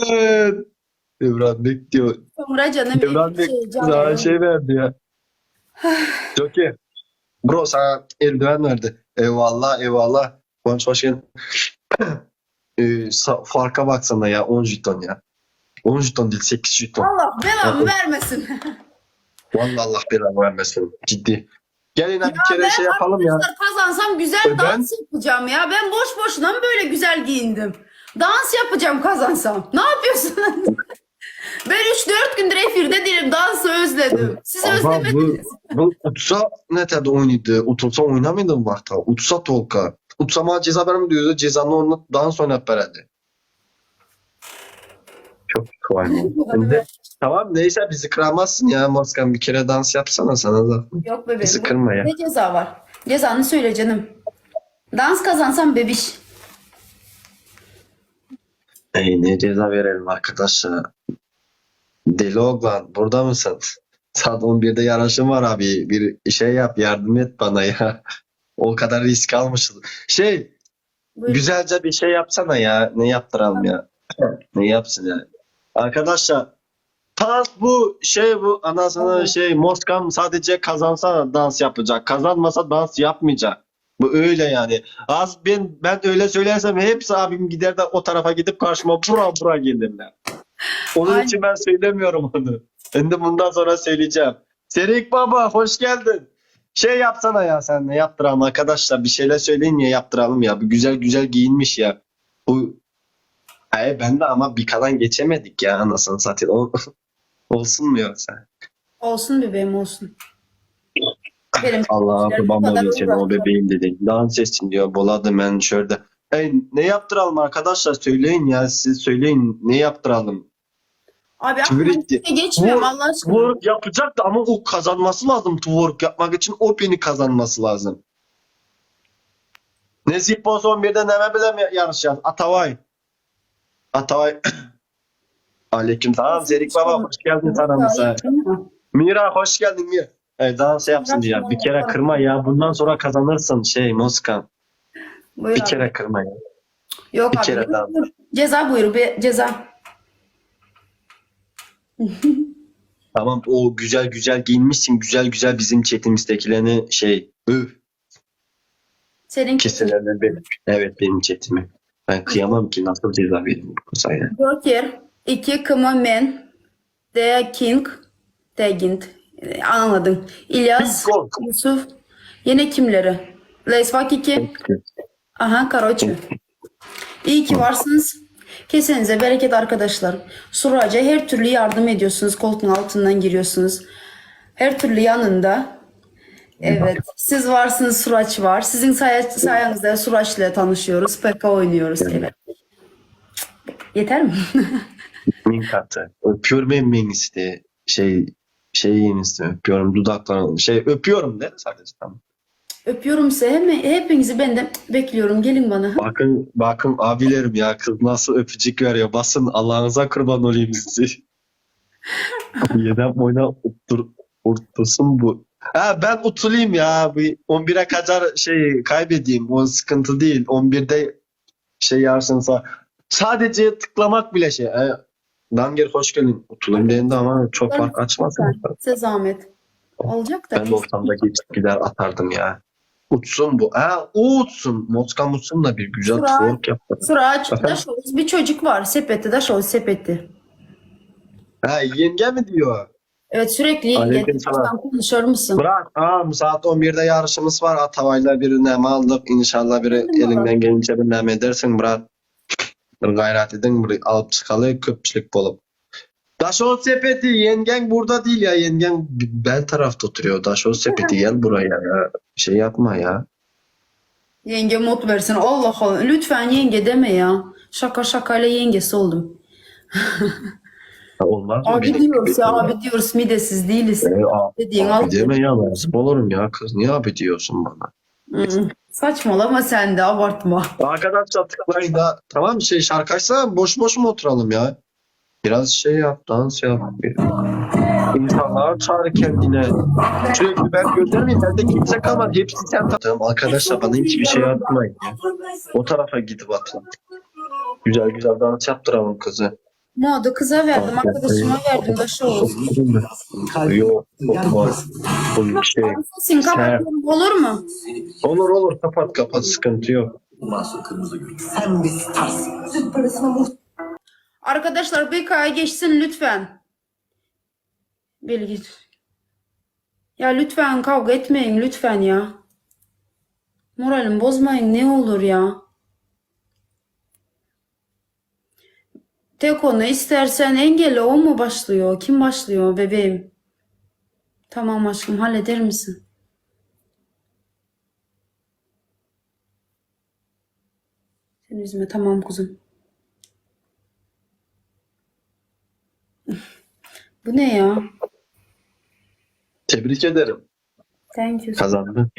Evet. Devran bekliyor. Sonra canım Devran bekliyor. Şey verdi ya. Joki. Bro sana eldiven verdi. Eyvallah eyvallah. Konç hoş geldin. Farka baksana ya 10 jeton ya. 10 jeton değil 8 jeton. Allah belamı vermesin. Vallahi Allah belanı vermesin. Ciddi. Gelin bir kere Ben şey yapalım ya. arkadaşlar kazansam güzel Ben- dans yapacağım ya. Ben boş boşuna mı böyle güzel giyindim? Dans yapacağım kazansam. Ne yapıyorsun? Ben 3-4 gündür efirde değilim. Dansı özledim. Siz Ama özlemediniz. bu Utsa ne tadı oynadı? Utsa oynamaydı mı vakti? Utsa Tolka. Utsa bana ceza vermiyordu. Cezanı onunla dans oynayıp verdi. Çok kolay mı? Şimdi, tamam neyse bizi kıramazsın ya. Moskan bir kere dans yapsana sana da. Yok bebeğim. Bizi kırma ya. Ne ceza var? Cezanı söyle canım. Dans kazansam bebiş. Ne ceza verelim arkadaşlar? Deli oğlan burada mısın? Saat 11'de yarışım var abi. Bir şey yap yardım et bana ya. O kadar risk almışız. Buyurun. Güzelce bir şey yapsana ya. Ne yaptıralım ya? Ne yapsın ya? Arkadaşlar bu anasını Moskam sadece kazansa dans yapacak. Kazanmasa dans yapmayacak. Bu öyle yani. Ben öyle söylersem hepsi abim gider de o tarafa gidip karşıma bura gelirler. Onun Aynen. için ben söylemiyorum onu. Ben de bundan sonra söyleyeceğim. Serik baba hoş geldin. Şey yapsana ya sen ne yaptıralım arkadaşlar bir şeyler söyleyin ya yaptıralım ya. Bu güzel güzel giyinmiş ya. Ben de ama bir kalan geçemedik ya anasını satayım. Olsun mu yoksa? Olsun bebeğim olsun. Benim Allah bu babam kadar oluyor senin o uğraştım. bebeğim dedi. Dans etsin diyor. Boladı ben şöyle. Ne yaptıralım arkadaşlar söyleyin ya siz söyleyin ne yaptıralım. Abi Tüvretti. aklıma geçmiyorum Allah aşkına. Twerk yapacak da ama o kazanması lazım twerk yapmak için o beni kazanması lazım. Nezih Boz 11'de neme bile mi yarışacağız? Atavay. Aleyküm selam Zerik baba hoş geldin aramıza. Mira hoş geldin Mira. Dans yapsın diye. Bir kere kırma ya. Bundan sonra kazanırsın Moskan. Buyur Bir abi. kere kırma ya. Yok bir abi. kere daha. Ceza buyur ceza. Tamam o güzel güzel giyinmişsin. Güzel güzel bizim chatimizdekilerini Senin keselerden benim. Evet benim chatimi. Ben kıyamam ki nasıl ceza vereyim bu sayede. Joker 2 Kımamen The King Tegint anladın. İlyas Gol. Yusuf yine kimleri? Leisvak 2 aha Karoçu. İyi ki varsınız. Kesenize bereket arkadaşlar. Suraca her türlü yardım ediyorsunuz. Koltuğun altından giriyorsunuz. Her türlü yanında. Evet. Siz varsınız, Suraç var. Sizin sayenizde Suraç'la tanışıyoruz. PK oynuyoruz. Evet. Yeter mi? Min katı. Öpüyorum emmeğin iste. Şeyin iste. Öpüyorum dudaklarını. Öpüyorum de sadece tamam. Öpüyorum size. Hepinizi ben de bekliyorum. Gelin bana. Bakın abilerim ya kız nasıl öpücük veriyor. Basın Allah'ınıza kurban olayım sizi. Yedem oyna urtursun bu. Ben utulayım ya. Bu 11'e kadar kaybedeyim. O sıkıntı değil. 11'de yarsınsa. Sadece tıklamak bile Danger hoş geldin. Utulayım dediğinde ama çok fark açmasın. Size zahmet. Olacak da. Ben de ortamda geçip gider atardım ya. Utsun bu. O utsun. Moskam utsun da bir güzel twerk yaptı. Suraç, Efendim? Daşoğuz bir çocuk var. Sepeti, Daşoğuz sepeti. Yenge mi diyor? Evet sürekli Aleykümselam. yenge konuşur musun? Bırak. Saat 11'de yarışımız var. Atavay'la bir neme aldık. İnşallah biri elinden gelince bir neme edersin. Bırak. Gayret edin. Alıp çıkalı köpçülük bulup. Daşoğuz sepeti. Yengen burada değil ya. Yengen bel tarafta oturuyor. Daşoğuz sepeti gel buraya ya. Yapma ya. Yenge mod versin. Allah Allah. Lütfen yenge deme ya. Şaka şakayla yengesi oldum. Olmaz mı? Abi diyoruz ya. Abi diyoruz. Midesiz değiliz. Dediğin Abi al. deme ya. Nasip olurum ya kız. Niye abi diyorsun bana? Saçmalama sen de abartma. Arkadaşlar tıklayın da. Tamam şarkı açsana boş boş mu oturalım ya? Biraz yap, dans yap. İnsanlar çağır kendine. Sürekli ben göndermeyeyim. Bende kimse kalmadı. Hepsi sen tamam. Arkadaşlar bana hiçbir şey atmayın ya. O tarafa gidip atın. Güzel güzel dans yaptıralım kızı. Modu kıza verdim, arkadaşıma verdim da şu olsun. Yok, olmaz. Bu şey. Sesin kapatıyorum, olur mu? Olur kapat sıkıntı yok. Masum kırmızı gül. Sen bir starsın. Süt parasına muhtaç. Arkadaşlar BK'ya geçsin lütfen. Bilgi. Ya lütfen kavga etmeyin lütfen ya. Moralimi bozmayın ne olur ya. Tek onu istersen engelle, o mu başlıyor? Kim başlıyor bebeğim? Tamam aşkım, halleder misin? Sen üzme, tamam kuzum. Bu ne ya? Tebrik ederim. Thank you. Kazandın.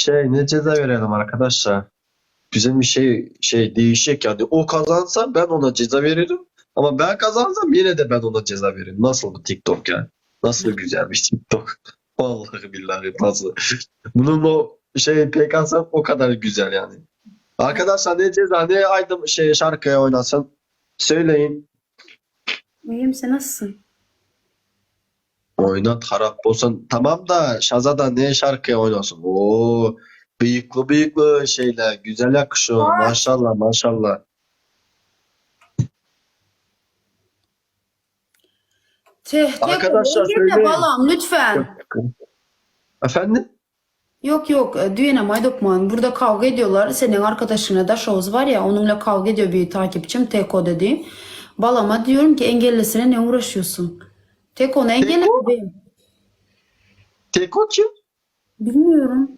Ne ceza verelim arkadaşlar? Güzel bir şey değişik yani. O kazansa ben ona ceza veririm. Ama ben kazansam yine de ben ona ceza veririm. Nasıl bu TikTok ya? Nasıl güzelmiş TikTok. Vallahi billahi nasıl. Bunun o PK'sı o kadar güzel yani. Arkadaşlar ne ceza ne aydım şarkıya oynasın? Söyleyin. İyiyim, sen nasılsın? Oynat harap olsun. Tamam da Şazada ne şarkıya oynasın? Oo, bıyıklı şeyler. Güzel yakışıyor. Maşallah. Arkadaşlar Girme söyleyin. balam lütfen. Efendim? Yok düğüne maydokman. Burada kavga ediyorlar. Senin arkadaşına da Şoz var ya, onunla kavga ediyor bir takipçim Teko dedi. Balama diyorum ki engellesine ne uğraşıyorsun? Teko'nu engelle Teko? bebeğim. Teko kim? Bilmiyorum.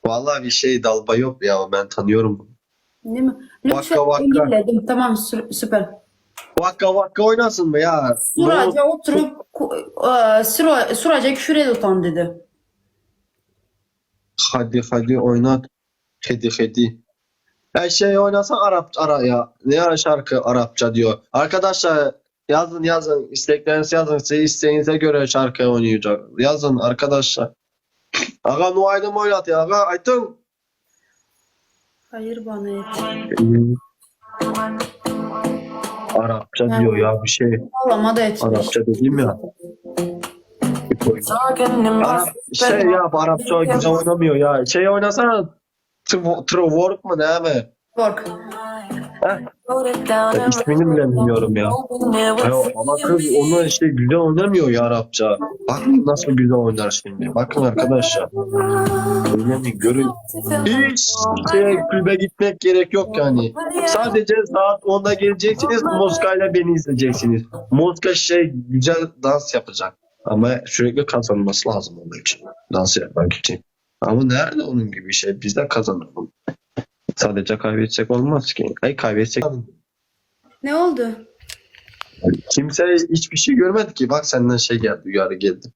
Vallahi bir dalba yok ya. Ben tanıyorum. Değil mi? Lütfen Vaka. engelledim. Tamam süper. Vaka oynasın mı ya? Suraca oturup Suraca küfür edotan dedi. Hadi oynat. Hadi. Her oynasa ya. Ne ara şarkı Arapça diyor. Arkadaşlar yazın. İsteklerinizi yazın. Size isteğinize göre şarkı oynayacak. Yazın arkadaşlar. Aga nu aydım oynat ya. Aga Aytun. Hayır bana et. Arapça diyor ya bir şey. Balama da etmiş. Arapça dediğim ya. Arapça güzel oynamıyor ya. Oynasana. Twerk mı ne mi? Kork. İsmini bile bilmiyorum ya. Ama kız onu güzel oynamıyor ya Arapça. Bakın nasıl güzel oynar şimdi. Bakın arkadaşlar. Öyle mi? Görün. Hiç kulübe gitmek gerek yok yani. Sadece saat 10'da geleceksiniz. Moska ile beni izleyeceksiniz. Moska güzel dans yapacak. Ama sürekli kazanması lazım onun için. Dans yapmak için. Ama nerede onun gibi biz de kazanalım. Sadece kaybetsek olmaz ki. Kaybetsek. Ne oldu? Kimse hiçbir şey görmedi ki. Bak senden geldi, uyarı geldi.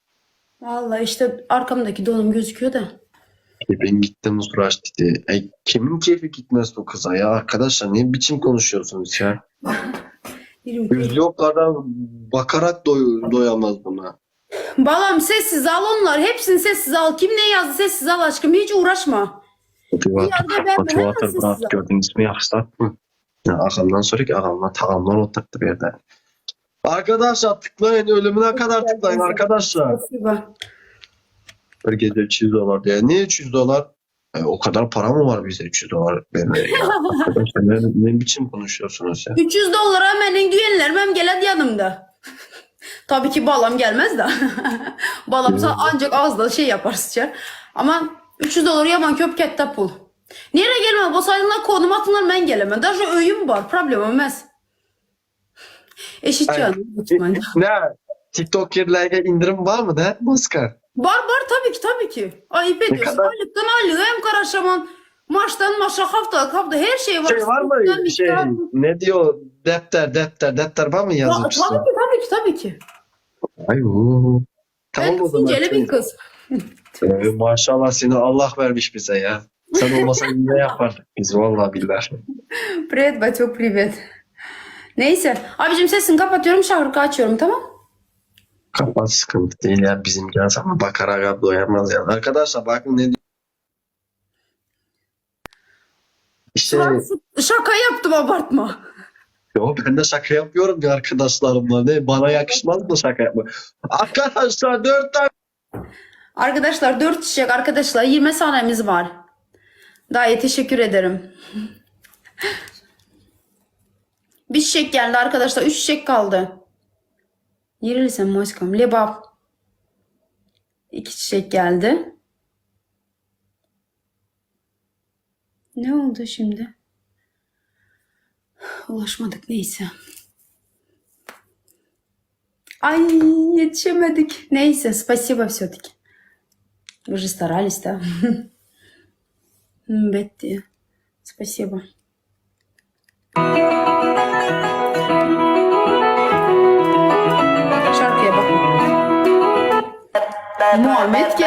Vallahi işte arkamdaki donum gözüküyor da. Ben gittim Suraç dedi. Kimin keyfi gitmez bu kıza ya? Arkadaşlar ne biçim konuşuyorsunuz ya? Yüz yoklardan bakarak doyamaz buna. Balam sessiz al onlar. Hepsini sessiz al. Kim ne yazdı sessiz al aşkım. Hiç uğraşma. Motivator bırak gördünüz mü? Yakışsak mı? Ağamdan sonraki ağamla tağamlar oturttu bir yerde. Arkadaşlar tıklayın. Ölümüne kadar tıklayın arkadaşlar. Bir gece $300 diye. Niye $300? O kadar para mı var bize $300 vermeye ya? Arkadaşlar ne biçim konuşuyorsunuz ya? $300 benim düğünlerim hem geledi yanımda. Tabii ki balam gelmez de. Balam ancak ağızda yapar sıçar. Ama $300 yaman köpkette pul. Nereye gelmem? Bu sayımlar konum atınlar ben gelemem. Daha öyüm var. Problem olmaz. Eşit canım. Ne? TikTok yerlerine indirim var mı ne? Moska. Var tabii ki. Ayıp ediyorsun. Aylıktan aylığa hem Karaşaman. Maçtan maça hafta her şey var. Var mı ne diyor defter var mı yazıp işte? Tabii ki. Tamam Ben o zaman. düşünceli bir kız. Maşallah seni Allah vermiş bize ya. Sen olmasan ne yapardık biz vallahi billahi. Привет, Батёк, привет. Neyse. Abicim sesini kapatıyorum, şarkı açıyorum, tamam? Kapat sıkıntı değil ya bizim gelsin ama bakarak doyamaz yani. Arkadaşlar bakın ne diyor. Şaka yaptım, abartma. Yo, ben de şaka yapıyorum ya arkadaşlarımla. Ne bana yakışmaz mı şaka yapmak? Arkadaşlar 4 tane Arkadaşlar 4 çiçek arkadaşlar 20 saniyemiz var. Daha teşekkür ederim. Bir çiçek geldi arkadaşlar. 3 çiçek kaldı. Yerilsen moskam. Lebap. 2 çiçek geldi. Ne oldu şimdi? Ulaşmadık neyse. Ay yetişemedik. Neyse спасибо все-таки. Вы же старались, да? Betty. Спасибо. Şarkıya bak. Muhammed gelmiş.